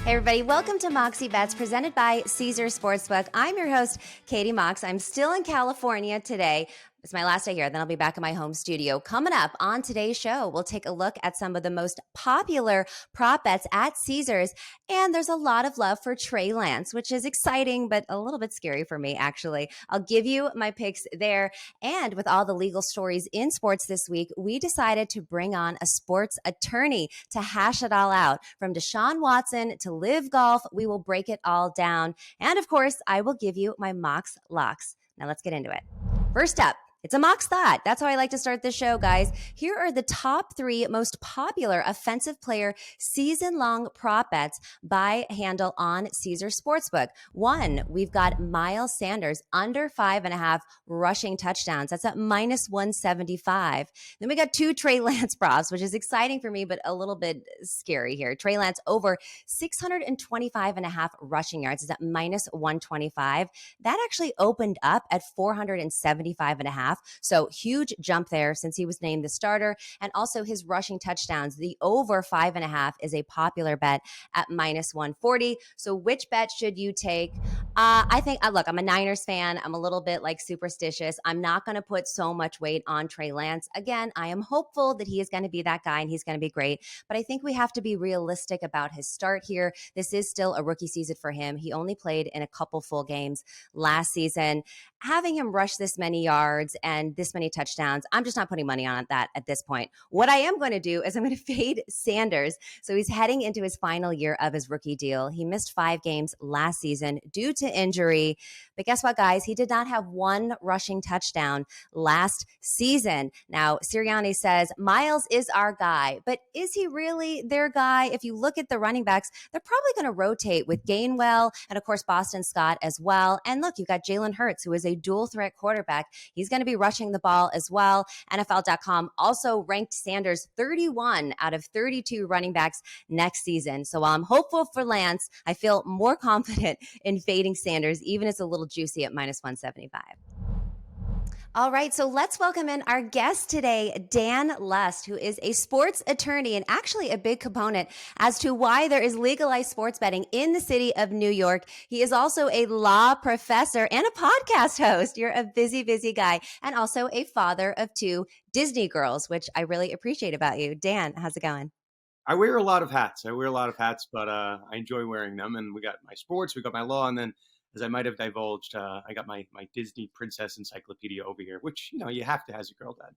Hey everybody, welcome to Moxie Bets presented by Caesars Sportsbook. I'm your host, Katie Mox. I'm still in California today. It's my last day here, then I'll be back in my home studio. Coming up on today's show, we'll take a look at some of the most popular prop bets at Caesars. And there's a lot of love for Trey Lance, which is exciting, but a little bit scary for me, actually. I'll give you my picks there. And with all the legal stories in sports this week, we decided to bring on a sports attorney to hash it all out. From Deshaun Watson to Live Golf, we will break it all down. And of course, I will give you my Mox Locks. Now let's get into it. First up, it's a Mox Thought. That's how I like to start the show, guys. Here are the top 3 most popular offensive player season-long prop bets by handle on Caesars Sportsbook. 1, we've got Miles Sanders under 5.5 rushing touchdowns. That's at minus 175. Then we got 2 Trey Lance props, which is exciting for me, but a little bit scary here. Trey Lance over 625.5 rushing yards is at minus 125. That actually opened up at 475.5. So huge jump there since he was named the starter. And also his rushing touchdowns, the over 5.5 is a popular bet at minus 140. So which bet should you take? I think, look, I'm a Niners fan. I'm a little bit like superstitious. I'm not going to put so much weight on Trey Lance. Again, I am hopeful that he is going to be that guy and he's going to be great. But I think we have to be realistic about his start here. This is still a rookie season for him. He only played in a couple full games last season. Having him rush this many yards and this many touchdowns, I'm just not putting money on that at this point. What I am going to do is I'm going to fade Sanders. So he's heading into his final year of his rookie deal. He missed 5 games last season due to injury. But guess what, guys? He did not have 1 rushing touchdown last season. Now, Sirianni says Miles is our guy, but is he really their guy? If you look at the running backs, they're probably going to rotate with Gainwell and, of course, Boston Scott as well. And look, you've got Jalen Hurts, who is a dual threat quarterback. He's going to be rushing the ball as well. NFL.com also ranked Sanders 31 out of 32 running backs next season. So while I'm hopeful for Lance, I feel more confident in fading Sanders, even if it's a little juicy at minus 175. All right, so let's welcome in our guest today, Dan Lust, who is a sports attorney and actually a big component as to why there is legalized sports betting in the city of New York. He is also a law professor and a podcast host. You're a busy, busy guy, and also a father of 2 Disney girls, which I really appreciate about you. Dan, how's it going? I wear a lot of hats. But I enjoy wearing them. And we got my sports, we got my law, and then as I might have divulged, I got my Disney Princess Encyclopedia over here, which, you have to as a girl dad.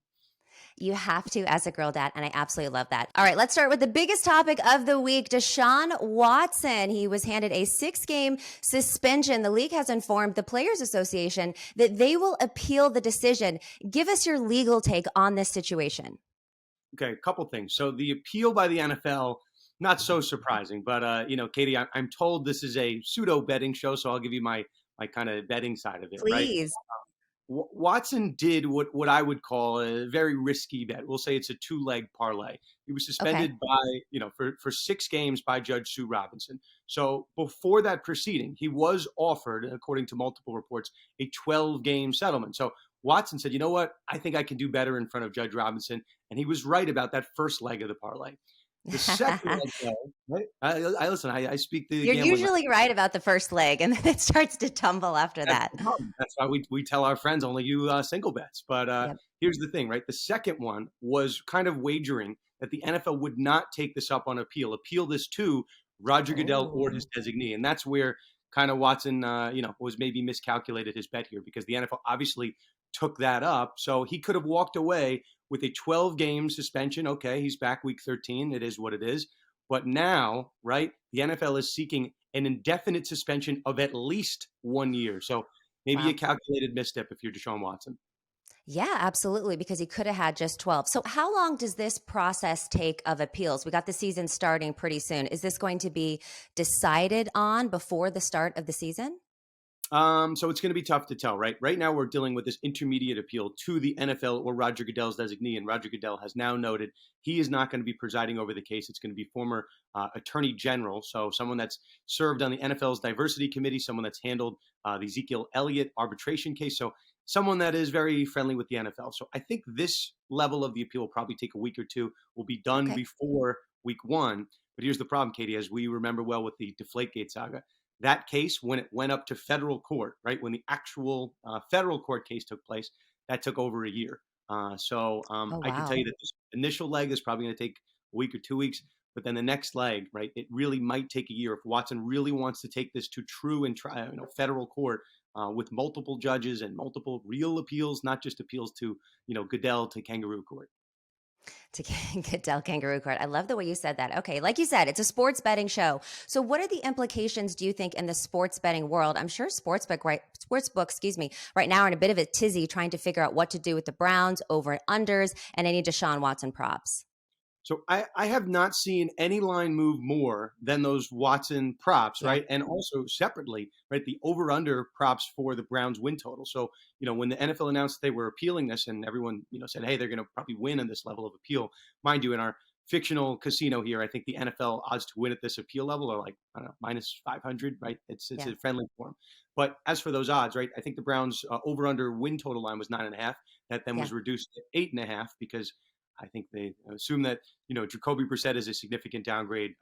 You have to as a girl dad, and I absolutely love that. All right, let's start with the biggest topic of the week, Deshaun Watson. He was handed a 6-game suspension. The league has informed the Players Association that they will appeal the decision. Give us your legal take on this situation. Okay, a couple things. So the appeal by the NFL, not so surprising, but Katie, I'm told this is a pseudo betting show, so I'll give you my kind of betting side of it. Please. Right? Watson did what I would call a very risky bet. We'll say it's a 2-leg parlay. He was suspended for 6 games by Judge Sue Robinson. So before that proceeding, he was offered, according to multiple reports, a 12-game settlement. So Watson said, you know what? I think I can do better in front of Judge Robinson. And he was right about that first leg of the parlay. The second leg, though, right? I listen, I speak the You're usually right about the first leg, and then it starts to tumble after that. That's why we tell our friends only you single bets. But Yep. Here's the thing, right? The second one was kind of wagering that the NFL would not take this up on appeal this to Roger Goodell or his designee. And that's where kind of Watson, was maybe miscalculated his bet here, because the NFL obviously took that up. So he could have walked away with a 12-game suspension. Okay, he's back week 13. It is what it is. But now, right, the NFL is seeking an indefinite suspension of at least 1 year. So maybe a calculated misstep if you're Deshaun Watson. Yeah, absolutely, because he could have had just 12. So how long does this process take of appeals? We got the season starting pretty soon. Is this going to be decided on before the start of the season? So it's going to be tough to tell, right? Right now, we're dealing with this intermediate appeal to the NFL or Roger Goodell's designee, and Roger Goodell has now noted he is not going to be presiding over the case. It's going to be former Attorney General, so someone that's served on the NFL's diversity committee, someone that's handled the Ezekiel Elliott arbitration case, so someone that is very friendly with the NFL. So I think this level of the appeal will probably take a week or two. Will be done before week 1. But here's the problem, Katie, as we remember well with the Deflategate saga. That case, when it went up to federal court, right, when the actual federal court case took place, that took over a year. Oh, I can tell you wow. that this initial leg is probably going to take a week or 2 weeks, but then the next leg, right, it really might take a year if Watson really wants to take this to true and federal court with multiple judges and multiple real appeals, not just appeals to Goodell to kangaroo court. To Goodell Kangaroo Court. I love the way you said that. Okay, like you said, it's a sports betting show. So, what are the implications, do you think, in the sports betting world? I'm sure sportsbook, excuse me, right now are in a bit of a tizzy trying to figure out what to do with the Browns, over and unders, and any Deshaun Watson props. So I have not seen any line move more than those Watson props, Yeah, right? And also separately, right, the over-under props for the Browns win total. So, when the NFL announced they were appealing this and everyone, said, hey, they're going to probably win in this level of appeal. Mind you, in our fictional casino here, I think the NFL odds to win at this appeal level are like, I don't know, minus 500, right? It's yeah, a friendly form. But as for those odds, right, I think the Browns over-under win total line was 9.5. That then yeah. was reduced to 8.5 because I think they assume that, Jacoby Brissett is a significant downgrade,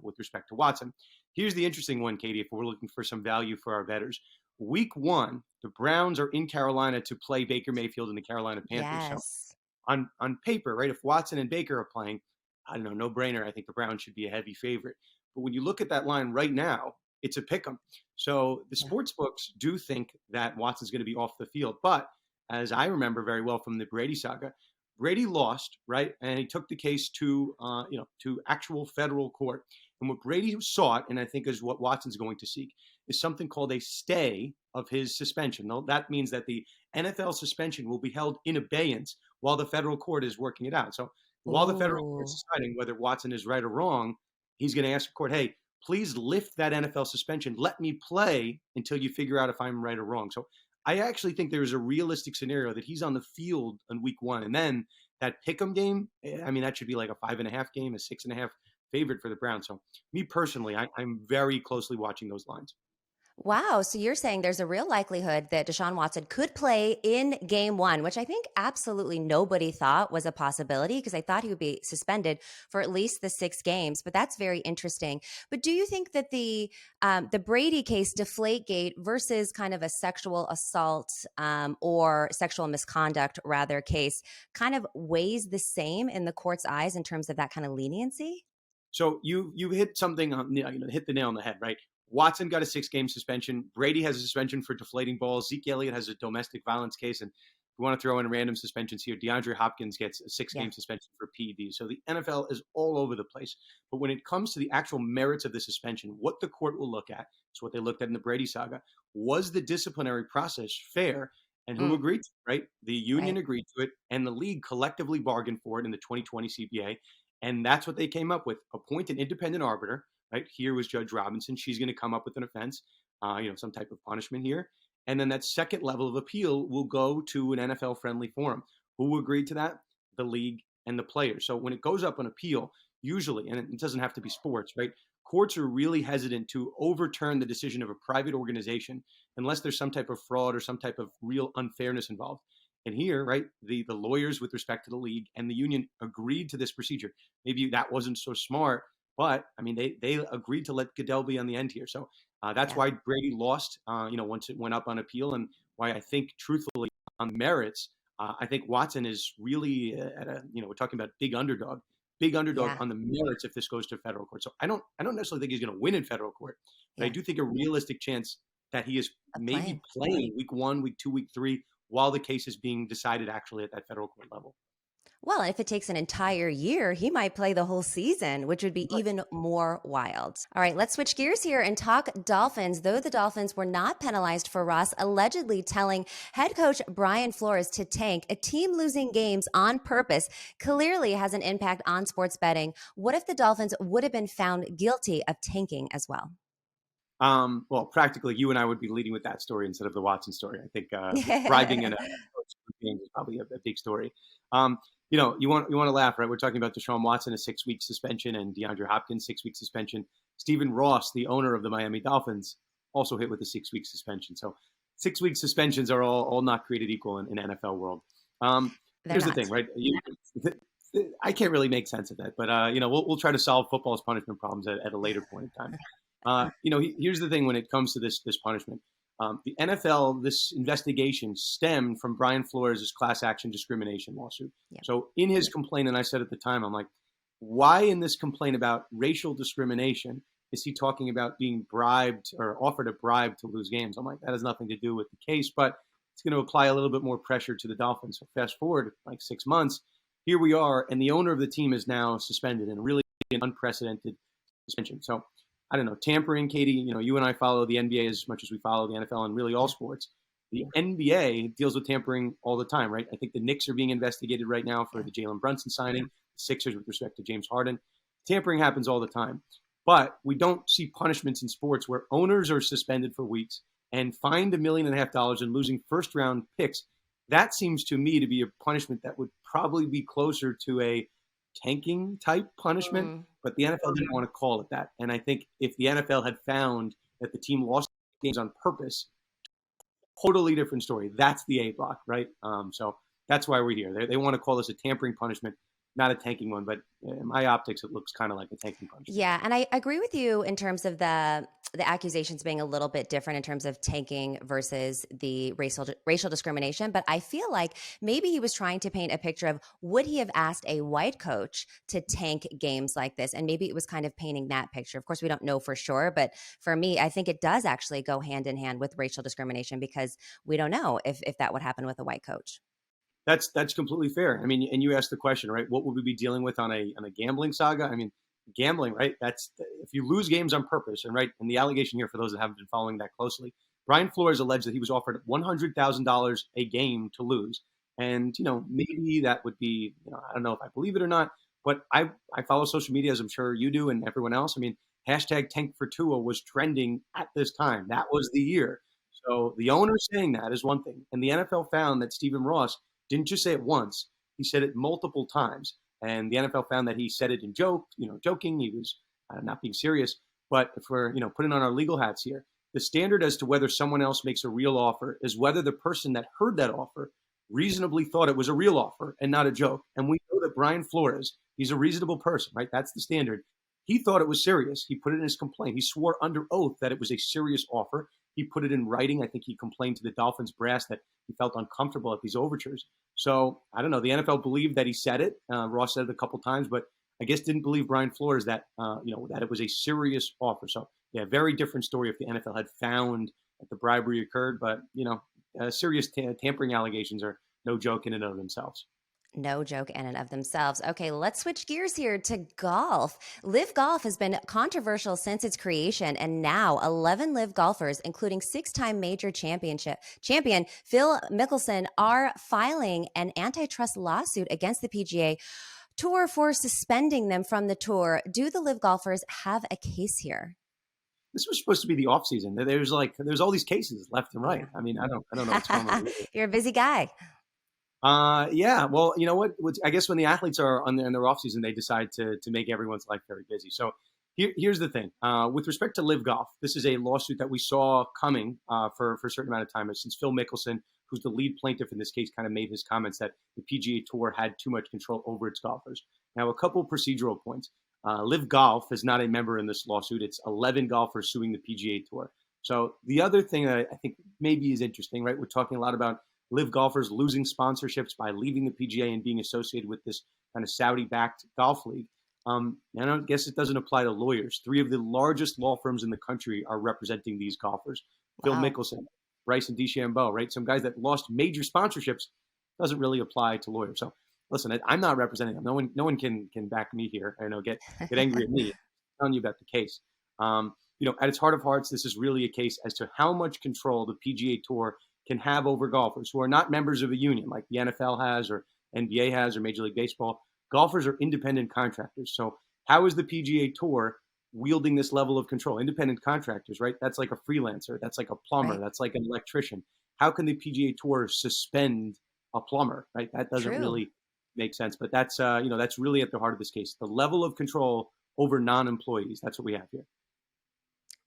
with respect to Watson. Here's the interesting one, Katie, if we're looking for some value for our bettors. Week 1, the Browns are in Carolina to play Baker Mayfield and the Carolina Panthers. So Yes. on paper, right, if Watson and Baker are playing, I don't know, no brainer. I think the Browns should be a heavy favorite. But when you look at that line right now, it's a pick 'em. So the Yeah. sports books do think that Watson's going to be off the field. But as I remember very well from the Brady saga, Brady lost, right? And he took the case to, to actual federal court. And what Brady sought, and I think is what Watson's going to seek, is something called a stay of his suspension. Now, that means that the NFL suspension will be held in abeyance while the federal court is working it out. So while the federal court Ooh. is deciding whether Watson is right or wrong, he's going to ask the court, hey, please lift that NFL suspension. Let me play until you figure out if I'm right or wrong. So I actually think there is a realistic scenario that he's on the field in week 1. And then that pick'em game, I mean, that should be like a 5.5 game, a 6.5 favorite for the Browns. So me personally, I'm very closely watching those lines. Wow. So you're saying there's a real likelihood that Deshaun Watson could play in game 1, which I think absolutely nobody thought was a possibility because I thought he would be suspended for at least the 6 games. But that's very interesting. But do you think that the Brady case, Deflategate, versus kind of a sexual assault or sexual misconduct rather case, kind of weighs the same in the court's eyes in terms of that kind of leniency? So you hit something on, hit the nail on the head, right? Watson got a 6-game suspension. Brady has a suspension for deflating balls. Zeke Elliott has a domestic violence case. And we want to throw in random suspensions here. DeAndre Hopkins gets a 6-game Yeah. suspension for PED. So the NFL is all over the place. But when it comes to the actual merits of the suspension, what the court will look at is what they looked at in the Brady saga. Was the disciplinary process fair? And who Mm, agreed to it, right? The union right. agreed to it, and the league collectively bargained for it in the 2020 CBA. And that's what they came up with. Appoint an independent arbiter, right? Here was Judge Robinson. She's going to come up with an offense, some type of punishment here. And then that second level of appeal will go to an NFL friendly forum. Who agreed to that? The league and the players. So when it goes up on appeal, usually, and it doesn't have to be sports, right? Courts are really hesitant to overturn the decision of a private organization unless there's some type of fraud or some type of real unfairness involved. And here, right, the lawyers with respect to the league and the union agreed to this procedure. Maybe that wasn't so smart, but I mean, they agreed to let Goodell be on the end here. So that's Yeah. why Brady lost, once it went up on appeal, and why I think, truthfully, on merits, I think Watson is really we're talking about big underdog Yeah. on the merits if this goes to federal court. So I don't necessarily think he's going to win in federal court, but I Yeah. do think a realistic chance that he is A maybe plane. playing week 1, week 2, week 3 while the case is being decided actually at that federal court level. Well, if it takes an entire year, he might play the whole season, which would be Right. even more wild. All right, let's switch gears here and talk Dolphins. Though the Dolphins were not penalized for Ross allegedly telling head coach Brian Flores to tank, a team losing games on purpose clearly has an impact on sports betting. What if the Dolphins would have been found guilty of tanking as well? Well, practically, you and I would be leading with that story instead of the Watson story. I think bribing in a game is probably a big story. Um, you want to laugh, right? We're talking about Deshaun Watson, a 6-week suspension, and DeAndre Hopkins, 6-week suspension. Stephen Ross, the owner of the Miami Dolphins, also hit with a 6-week suspension. So 6-week suspensions are all not created equal in NFL world. They're Here's the thing, not. right? I can't really make sense of that, but we'll try to solve football's punishment problems at a later point in time. Here's the thing when it comes to this punishment. The NFL, this investigation stemmed from Brian Flores' class action discrimination lawsuit. Yeah. So in his complaint, and I said at the time, I'm like, why in this complaint about racial discrimination is he talking about being bribed or offered a bribe to lose games? I'm like, that has nothing to do with the case, but it's going to apply a little bit more pressure to the Dolphins. So fast forward like 6 months, here we are, and the owner of the team is now suspended in really an unprecedented suspension. So I don't know, tampering, Katie, you and I follow the NBA as much as we follow the NFL and really all sports. The NBA deals with tampering all the time, right? I think the Knicks are being investigated right now for the Jalen Brunson signing, the Sixers with respect to James Harden. Tampering happens all the time. But we don't see punishments in sports where owners are suspended for weeks and fined $1.5 million and losing first-round picks. That seems to me to be a punishment that would probably be closer to a tanking type punishment, but the NFL didn't want to call it that. And I think if the NFL had found that the team lost games on purpose, totally different story. That's the A block, right? So that's why we're here. They want to call this a tampering punishment, not a tanking one, but in my optics, it looks kind of like a tanking punishment. Yeah, and I agree with you in terms of the accusations being a little bit different in terms of tanking versus the racial discrimination. But I feel like maybe he was trying to paint a picture of, would he have asked a white coach to tank games like this? And maybe it was kind of painting that picture. Of course, we don't know for sure, but for me, I think it does actually go hand in hand with racial discrimination, because we don't know if that would happen with a white coach. That's completely fair. I mean, and you asked the question, right? What would we be dealing with on a gambling saga? I mean, gambling, right? That's if you lose games on purpose, and right. And the allegation here, for those that haven't been following that closely, Brian Flores alleged that he was offered $100,000 a game to lose, and maybe that would be, I don't know if I believe it or not, but I follow social media, as I'm sure you do and everyone else. I mean, hashtag Tank for Tua was trending at this time. That was the year. So the owner saying that is one thing, and the NFL found that Stephen Ross didn't just say it once; he said it multiple times. And the NFL found that he said it in joking. He was not being serious. But if we're, putting on our legal hats here, the standard as to whether someone else makes a real offer is whether the person that heard that offer reasonably thought it was a real offer and not a joke. And we know that Brian Flores, he's a reasonable person, right? That's the standard. He thought it was serious. He put it in his complaint. He swore under oath that it was a serious offer. He put it in writing. I think he complained to the Dolphins brass that he felt uncomfortable at these overtures. So I don't know. The NFL believed that he said it. Ross said it a couple times, but I guess didn't believe Brian Flores that that it was a serious offer. So yeah, very different story if the NFL had found that the bribery occurred. But serious tampering allegations are no joke in and of themselves. No joke in and of themselves. Okay, let's switch gears here to golf. Live Golf has been controversial since its creation, and now 11 Live golfers, including six-time major champion Phil Mickelson, are filing an antitrust lawsuit against the PGA Tour for suspending them from the tour. Do the Live golfers have a case here? This was supposed to be the off season. There's all these cases left and right. I mean, I don't know what's going on. You're a busy guy. Yeah. Well, you know what? I guess when the athletes are in their off season, they decide to make everyone's life very busy. So here's the thing. With respect to Live Golf, this is a lawsuit that we saw coming for a certain amount of time since Phil Mickelson, who's the lead plaintiff in this case, kind of made his comments that the PGA Tour had too much control over its golfers. Now, a couple procedural points. Live Golf is not a member in this lawsuit. It's 11 golfers suing the PGA Tour. So the other thing that I think maybe is interesting, right? We're talking a lot about Live golfers losing sponsorships by leaving the PGA and being associated with this kind of Saudi-backed golf league. And I guess it doesn't apply to lawyers. 3 of the largest law firms in the country are representing these golfers. Wow. Phil Mickelson, Bryson DeChambeau, right? Some guys that lost major sponsorships. Doesn't really apply to lawyers. So listen, I'm not representing them. No one can back me here. Get angry at me. I'm telling you about the case. At its heart of hearts, this is really a case as to how much control the PGA Tour can have over golfers who are not members of a union like the NFL has or NBA has or Major League Baseball. Golfers are independent contractors. So how is the PGA Tour wielding this level of control? Independent contractors, right? That's like a freelancer. That's like a plumber. Right. That's like an electrician. How can the PGA Tour suspend a plumber, right? That doesn't really make sense. But that's really at the heart of this case. The level of control over non-employees. That's what we have here.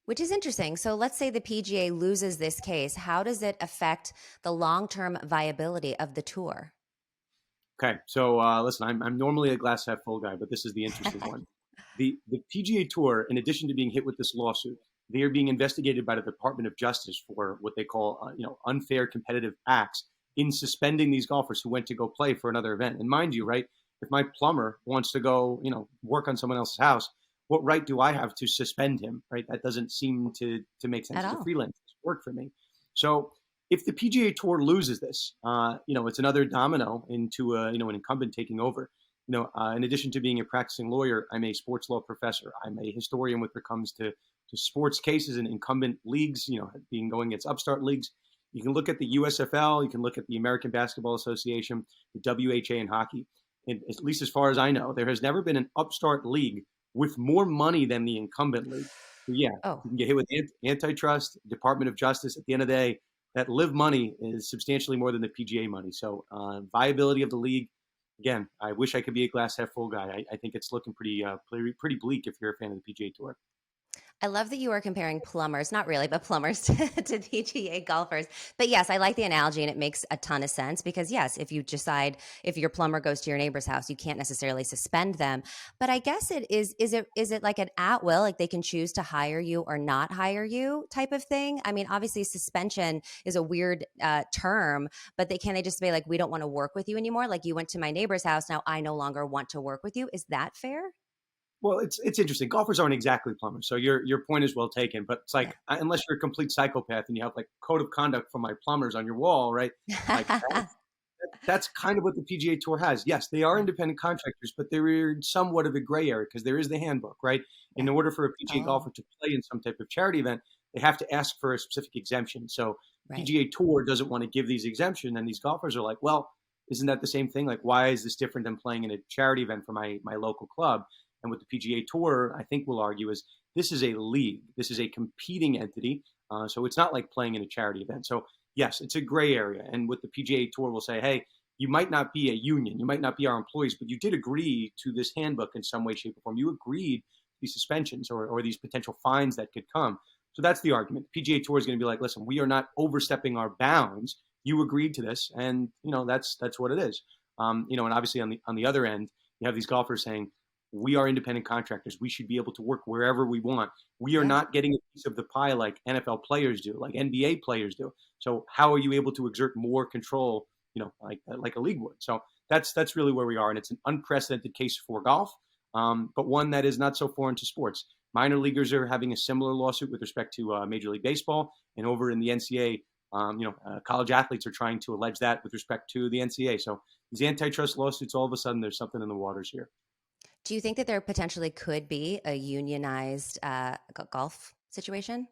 Which is interesting. So let's say the PGA loses this case. How does it affect the long-term viability of the tour? Okay, so listen, I'm normally a glass half full guy, but this is the interesting one. The PGA Tour, in addition to being hit with this lawsuit, they are being investigated by the Department of Justice for what they call unfair competitive acts in suspending these golfers who went to go play for another event. And mind you, right, if my plumber wants to go work on someone else's house, what right do I have to suspend him? Right, that doesn't seem to make sense. At As a all. freelance work for me. So if the PGA Tour loses this, it's another domino into an incumbent taking over. In addition to being a practicing lawyer, I'm a sports law professor. I'm a historian when it comes to sports cases and incumbent leagues. Being going against upstart leagues. You can look at the USFL. You can look at the American Basketball Association, the WHA in hockey. And at least as far as I know, there has never been an upstart league with more money than the incumbent league. So yeah, Oh, you can get hit with antitrust, Department of Justice. At the end of the day, that live money is substantially more than the PGA money. So viability of the league, again, I wish I could be a glass half full guy. I think it's looking pretty bleak if you're a fan of the PGA Tour. I love that you are comparing plumbers, not really, but plumbers to PGA golfers. But yes, I like the analogy and it makes a ton of sense because yes, if you decide if your plumber goes to your neighbor's house, you can't necessarily suspend them. But I guess is it like an at will, like they can choose to hire you or not hire you type of thing? I mean, obviously suspension is a weird term, but they just say like, we don't want to work with you anymore. Like you went to my neighbor's house. Now I no longer want to work with you. Is that fair? Well, it's interesting. Golfers aren't exactly plumbers, so your point is well taken. But it's like unless you're a complete psychopath and you have like code of conduct for my plumbers on your wall, right? Like Yeah. that's kind of what the PGA Tour has. Yes, they are Yeah. independent contractors, but they're somewhat of a gray area because there is the handbook, right? In Yeah. order for a PGA Oh, golfer to play in some type of charity event, they have to ask for a specific exemption. So right. PGA Tour doesn't want to give these exemption, and these golfers are like, well, isn't that the same thing? Like, why is this different than playing in a charity event for my local club? And what the PGA Tour, I think, will argue is this is a league. This is a competing entity. So it's not like playing in a charity event. So yes, it's a gray area. And what the PGA Tour will say, hey, you might not be a union, you might not be our employees, but you did agree to this handbook in some way, shape, or form. You agreed to these suspensions or these potential fines that could come. So that's the argument. The PGA Tour is going to be like, listen, we are not overstepping our bounds. You agreed to this, and that's what it is. And obviously on the other end, you have these golfers saying, we are independent contractors. We should be able to work wherever we want. We are Yeah. not getting a piece of the pie like NFL players do, like NBA players do. So how are you able to exert more control, like a league would? So that's really where we are, and it's an unprecedented case for golf, but one that is not so foreign to sports. Minor leaguers are having a similar lawsuit with respect to Major League Baseball, and over in the NCAA, college athletes are trying to allege that with respect to the NCAA. So these antitrust lawsuits, all of a sudden, there's something in the waters here. Do you think that there potentially could be a unionized golf situation?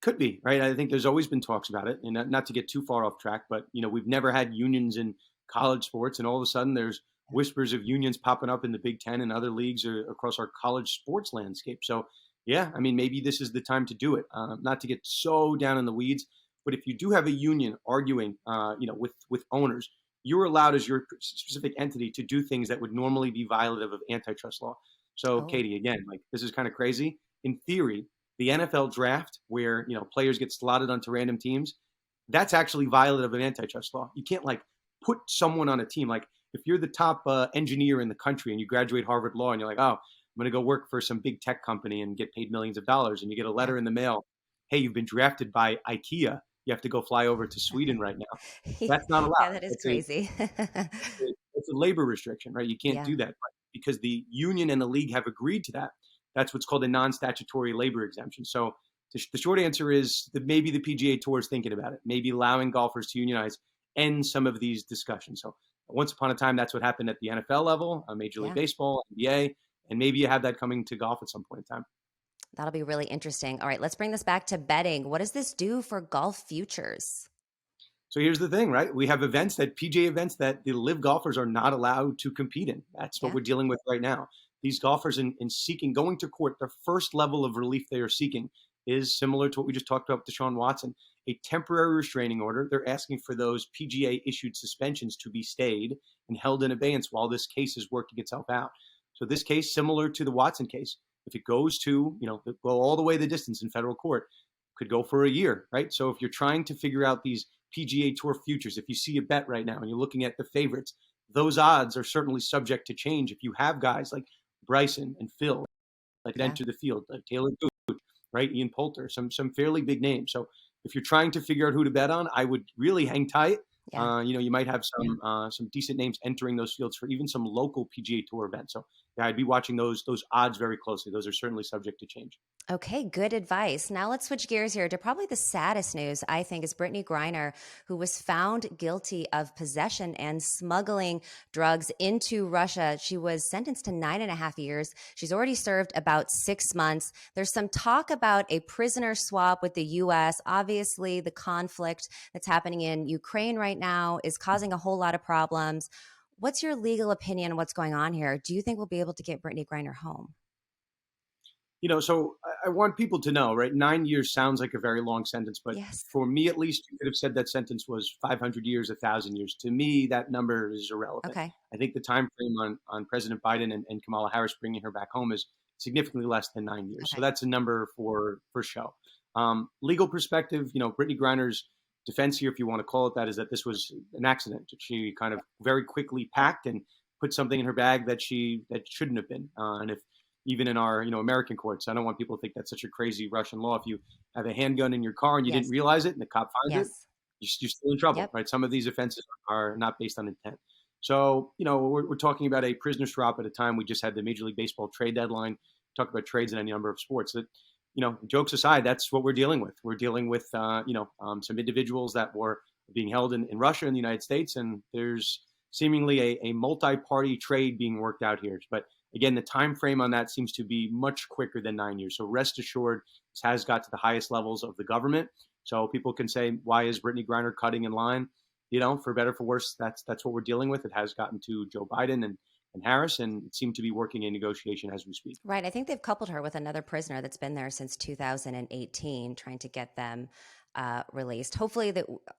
Could be, right? I think there's always been talks about it, and not to get too far off track, but we've never had unions in college sports, and all of a sudden there's whispers of unions popping up in the Big Ten and other leagues across our college sports landscape. So, yeah, I mean, maybe this is the time to do it. Not to get so down in the weeds, but if you do have a union arguing, with owners, you're allowed as your specific entity to do things that would normally be violative of antitrust law. So, Oh, Katie, again, like this is kind of crazy. In theory, the NFL draft, where players get slotted onto random teams, that's actually violative of antitrust law. You can't like put someone on a team. Like if you're the top engineer in the country and you graduate Harvard Law and you're like, oh, I'm going to go work for some big tech company and get paid millions of dollars, and you get a yeah. letter in the mail, hey, you've been drafted by IKEA. You have to go fly over to Sweden right now. That's not Yeah, allowed. that is crazy. It's a labor restriction, right? You can't Yeah. do that. But because the union and the league have agreed to that. That's what's called a non-statutory labor exemption. So the short answer is that maybe the PGA Tour is thinking about it, maybe allowing golfers to unionize end some of these discussions. So once upon a time, that's what happened at the NFL level, Major League Yeah. Baseball, NBA, and maybe you have that coming to golf at some point in time. That'll be really interesting. All right, let's bring this back to betting. What does this do for golf futures? So here's the thing, right? We have events that PGA events that the live golfers are not allowed to compete in. That's what Yeah. we're dealing with right now. These golfers in seeking going to court, the first level of relief they are seeking is similar to what we just talked about with Deshaun Watson, a temporary restraining order. They're asking for those PGA issued suspensions to be stayed and held in abeyance while this case is working itself out. So this case, similar to the Watson case, if it goes to, go all the way the distance in federal court, could go for a year, right? So if you're trying to figure out these PGA Tour futures, if you see a bet right now and you're looking at the favorites, those odds are certainly subject to change if you have guys like Bryson and Phil that Yeah. enter the field, like Taylor Gooch, right? Ian Poulter, some fairly big names. So if you're trying to figure out who to bet on, I would really hang tight. Yeah. You might have some decent names entering those fields for even some local PGA Tour events. So yeah, I'd be watching those odds very closely. Those are certainly subject to change. Okay, good advice. Now let's switch gears here to probably the saddest news, I think, is Brittney Griner, who was found guilty of possession and smuggling drugs into Russia. She was sentenced to 9.5 years. She's already served about 6 months. There's some talk about a prisoner swap with the U.S. Obviously, the conflict that's happening in Ukraine right now is causing a whole lot of problems. What's your legal opinion on what's going on here? Do you think we'll be able to get Brittney Griner home? So I want people to know, right? 9 years sounds like a very long sentence, but Yes. for me, at least, you could have said that sentence was 500 years, 1,000 years. To me, that number is irrelevant. Okay. I think the time frame on President Biden and Kamala Harris bringing her back home is significantly less than 9 years. So Okay. that's a number for show. Legal perspective, Brittney Griner's defense here, if you want to call it that, is that this was an accident. She kind of very quickly packed and put something in her bag that shouldn't have been. And if even in our American courts, I don't want people to think that's such a crazy Russian law. If you have a handgun in your car and you didn't Yes. realize it and the cop finds it, Yes. you're still in trouble, Yep. right? Some of these offenses are not based on intent. So, we're talking about a prisoner swap at a time. We just had the Major League Baseball trade deadline. Talk about trades in any number of sports. That, jokes aside, that's what we're dealing with. We're dealing with, some individuals that were being held in Russia and the United States, and there's seemingly a multi-party trade being worked out here. But again, the time frame on that seems to be much quicker than 9 years. So rest assured, this has got to the highest levels of the government. So people can say, why is Brittney Griner cutting in line? For better, for worse, that's what we're dealing with. It has gotten to Joe Biden and Harris, and it seemed to be working in negotiation as we speak. Right. I think they've coupled her with another prisoner that's been there since 2018, trying to get them released. Hopefully,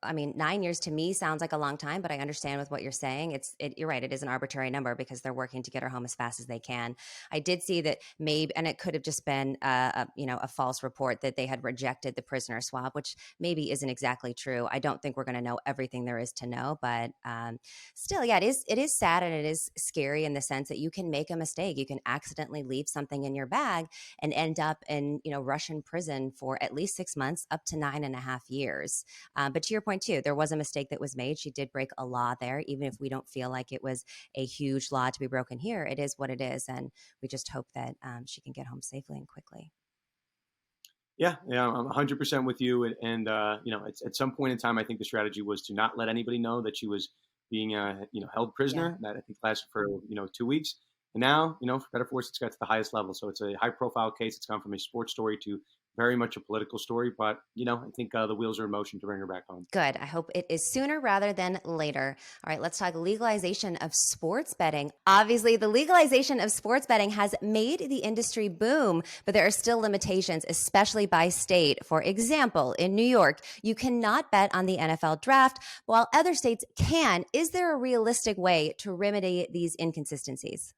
9 years to me sounds like a long time, but I understand with what you're saying. You're right. It is an arbitrary number because they're working to get her home as fast as they can. I did see that maybe, and it could have just been a false report that they had rejected the prisoner swap, which maybe isn't exactly true. I don't think we're going to know everything there is to know, but still, yeah, it is sad and it is scary in the sense that you can make a mistake. You can accidentally leave something in your bag and end up in Russian prison for at least 6 months, up to 9.5 years. But to your point too, there was a mistake that was made. She did break a law there, even if we don't feel like it was a huge law to be broken here. It is what it is, and we just hope that she can get home safely and quickly. Yeah, I'm 100% with you. And at some point in time, I think the strategy was to not let anybody know that she was being, held prisoner. That I think lasted for 2 weeks. And now, for better or for worse, it's got to the highest level. So it's a high-profile case. It's gone from a sports story to very much a political story. But I think the wheels are in motion to bring her back home. Good. I hope it is sooner rather than later. All right, let's talk legalization of sports betting. Obviously, the legalization of sports betting has made the industry boom, but there are still limitations, especially by state. For example, in New York, you cannot bet on the NFL draft, while other states can. Is there a realistic way to remedy these inconsistencies?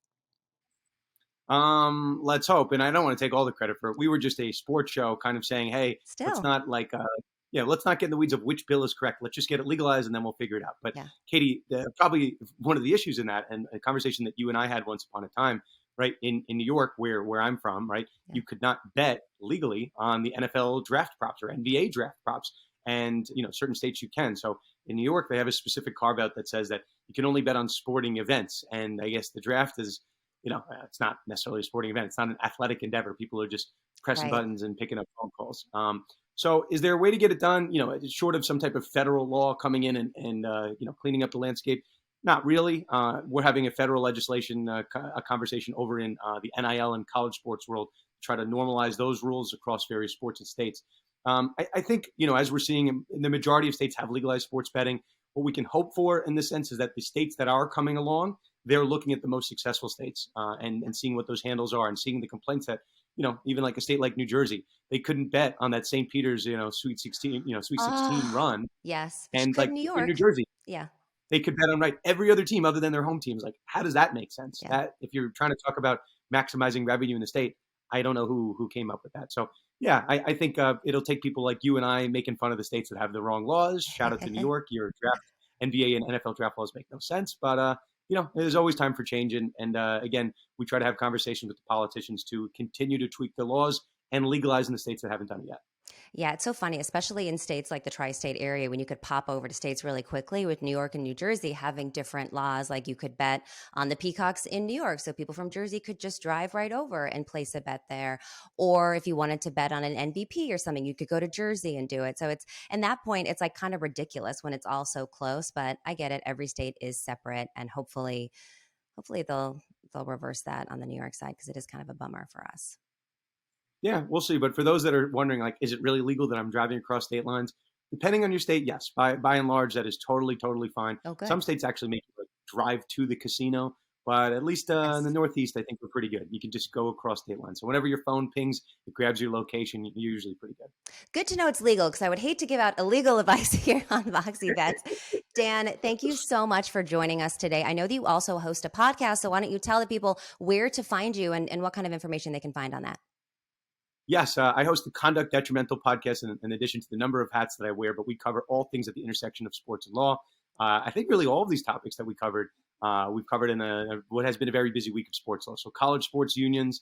Let's hope. And I don't want to take all the credit for it. We were just a sports show kind of saying, hey, let's Still, not let's not get in the weeds of which bill is correct. Let's just get it legalized and then we'll figure it out. But yeah. Katie, probably one of the issues in that, and a conversation that you and I had once upon a time, right, in New York, where I'm from, right, you could not bet legally on the NFL draft props or NBA draft props. And, certain states you can. So in New York, they have a specific carve out that says that you can only bet on sporting events. And I guess the draft is, it's not necessarily a sporting event. It's not an athletic endeavor. People are just pressing Right. buttons and picking up phone calls. So is there a way to get it done, short of some type of federal law coming in and cleaning up the landscape? Not really. We're having a federal legislation, a conversation over in the NIL and college sports world to try to normalize those rules across various sports and states. I think, as we're seeing in the majority of states have legalized sports betting, what we can hope for in this sense is that the states that are coming along, they're looking at the most successful states and seeing what those handles are and seeing the complaints that, even like a state like New Jersey, they couldn't bet on that St. Peter's, Sweet 16, Sweet 16 Oh, run. yes. But you And could like in New in New York. Jersey, Yeah. they could bet on every other team other than their home teams. Like, how does that make sense? Yeah. That if you're trying to talk about maximizing revenue in the state, I don't know who came up with that. So yeah, I think it'll take people like you and I making fun of the states that have the wrong laws. Shout out to New York. Your draft NBA and NFL draft laws make no sense. But there's always time for change. And again, we try to have conversations with the politicians to continue to tweak the laws and legalize in the states that haven't done it yet. Yeah, it's so funny, especially in states like the tri-state area when you could pop over to states really quickly with New York and New Jersey having different laws. Like you could bet on the Peacocks in New York. So people from Jersey could just drive right over and place a bet there. Or if you wanted to bet on an MVP or something, you could go to Jersey and do it. So it's, and that point, it's like kind of ridiculous when it's all so close, but I get it. Every state is separate, and hopefully they'll reverse that on the New York side, because it is kind of a bummer for us. Yeah, we'll see. But for those that are wondering, like, is it really legal that I'm driving across state lines? Depending on your state, yes. By and large, that is totally fine. Oh, good. Some states actually make you drive to the casino, but at least Yes. in the Northeast, I think we're pretty good. You can just go across state lines. So whenever your phone pings, it grabs your location. You're usually pretty good. Good to know it's legal, because I would hate to give out illegal advice here on Moxie Bets. Dan, thank you so much for joining us today. I know that you also host a podcast, so why don't you tell the people where to find you and what kind of information they can find on that? Yes, I host the Conduct Detrimental podcast in addition to the number of hats that I wear, but we cover all things at the intersection of sports and law. I think really all of these topics that we've covered in what has been a very busy week of sports law. So college sports unions,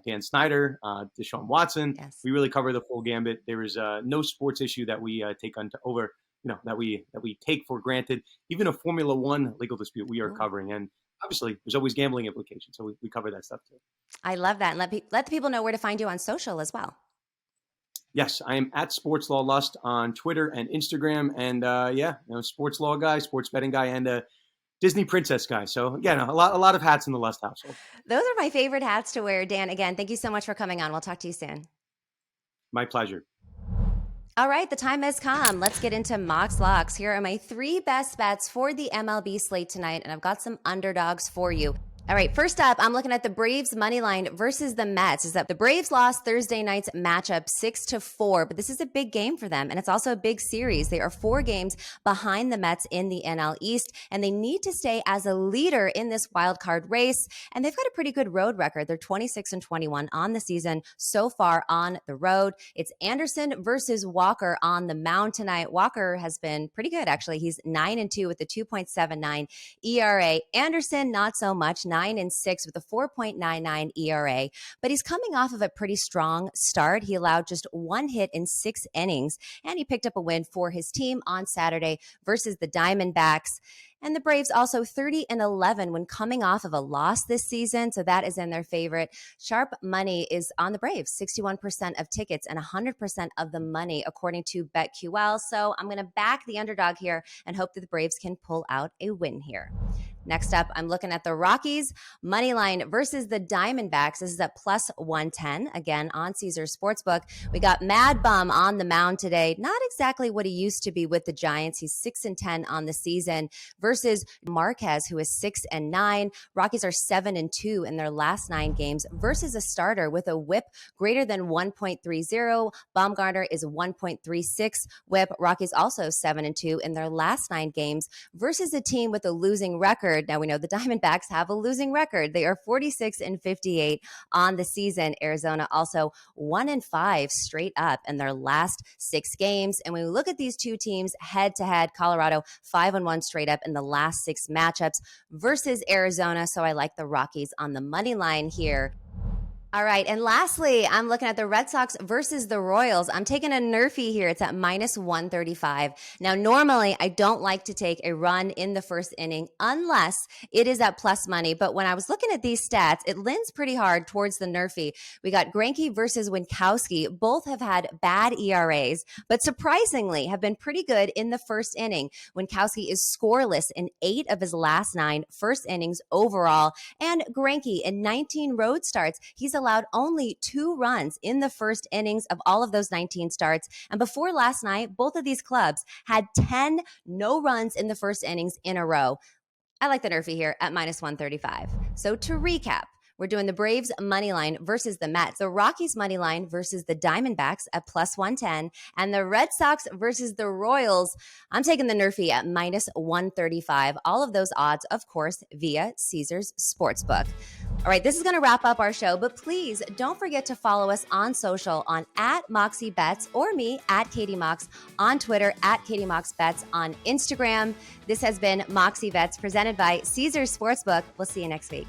Dan Snyder, Deshaun Watson. Yes. We really cover the full gambit. There is no sports issue that we take that we take for granted. Even a Formula One legal dispute we are covering. And obviously, there's always gambling implications. So we cover that stuff too. I love that. And let the people know where to find you on social as well. Yes, I am at Sports Law Lust on Twitter and Instagram. And sports law guy, sports betting guy, and a Disney princess guy. So again, a lot of hats in the Lust household. Those are my favorite hats to wear. Dan, again, thank you so much for coming on. We'll talk to you soon. My pleasure. All right, the time has come. Let's get into Mox Locks. Here are my 3 best bets for the MLB slate tonight, and I've got some underdogs for you. All right, first up, I'm looking at the Braves money line versus the Mets. Is that the Braves lost Thursday night's matchup 6-4, but this is a big game for them, and it's also a big series. They are 4 games behind the Mets in the NL East, and they need to stay as a leader in this wild card race, and they've got a pretty good road record. They're 26-21 on the season so far on the road. It's Anderson versus Walker on the mound tonight. Walker has been pretty good, actually. He's 9-2 with a 2.79 ERA. Anderson, not so much. 9-6 with a 4.99 ERA, but he's coming off of a pretty strong start. He allowed just 1 hit in 6 innings, and he picked up a win for his team on Saturday versus the Diamondbacks. And the Braves also 30-11 when coming off of a loss this season. So that is in their favorite. Sharp money is on the Braves, 61% of tickets and 100% of the money, according to BetQL. So I'm going to back the underdog here and hope that the Braves can pull out a win here. Next up, I'm looking at the Rockies money line versus the Diamondbacks. This is at plus 110, again, on Caesars Sportsbook. We got Mad Bum on the mound today. Not exactly what he used to be with the Giants. He's 6-10 on the season versus Marquez, who is 6-9. Rockies are 7-2 in their last 9 games versus a starter with a whip greater than 1.30. Baumgartner is 1.36 whip. Rockies also 7-2 in their last 9 games versus a team with a losing record. Now we know the Diamondbacks have a losing record. They are 46-58 on the season. Arizona also 1-5 straight up in their last 6 games. And when we look at these two teams head to head, Colorado 5-1 straight up in the last 6 matchups versus Arizona. So I like the Rockies on the money line here. All right. And lastly, I'm looking at the Red Sox versus the Royals. I'm taking a nerfy here. It's at minus 135. Now, normally I don't like to take a run in the first inning unless it is at plus money. But when I was looking at these stats, it leans pretty hard towards the nerfy. We got Greinke versus Winkowski. Both have had bad ERAs, but surprisingly have been pretty good in the first inning. Winkowski is scoreless in 8 of his last 9 first innings overall. And Greinke in 19 road starts, he's allowed only 2 runs in the first innings of all of those 19 starts. And before last night, both of these clubs had 10 no runs in the first innings in a row. I like the nerfy here at minus 135. So to recap, we're doing the Braves money line versus the Mets, the Rockies money line versus the Diamondbacks at plus 110, and the Red Sox versus the Royals. I'm taking the nerfy at minus 135. All of those odds, of course, via Caesars Sportsbook. All right, this is going to wrap up our show, but please don't forget to follow us on social on @Moxie Bets or me @Katie Mox on Twitter, @Katie Mox Bets on Instagram. This has been Moxie Bets presented by Caesars Sportsbook. We'll see you next week.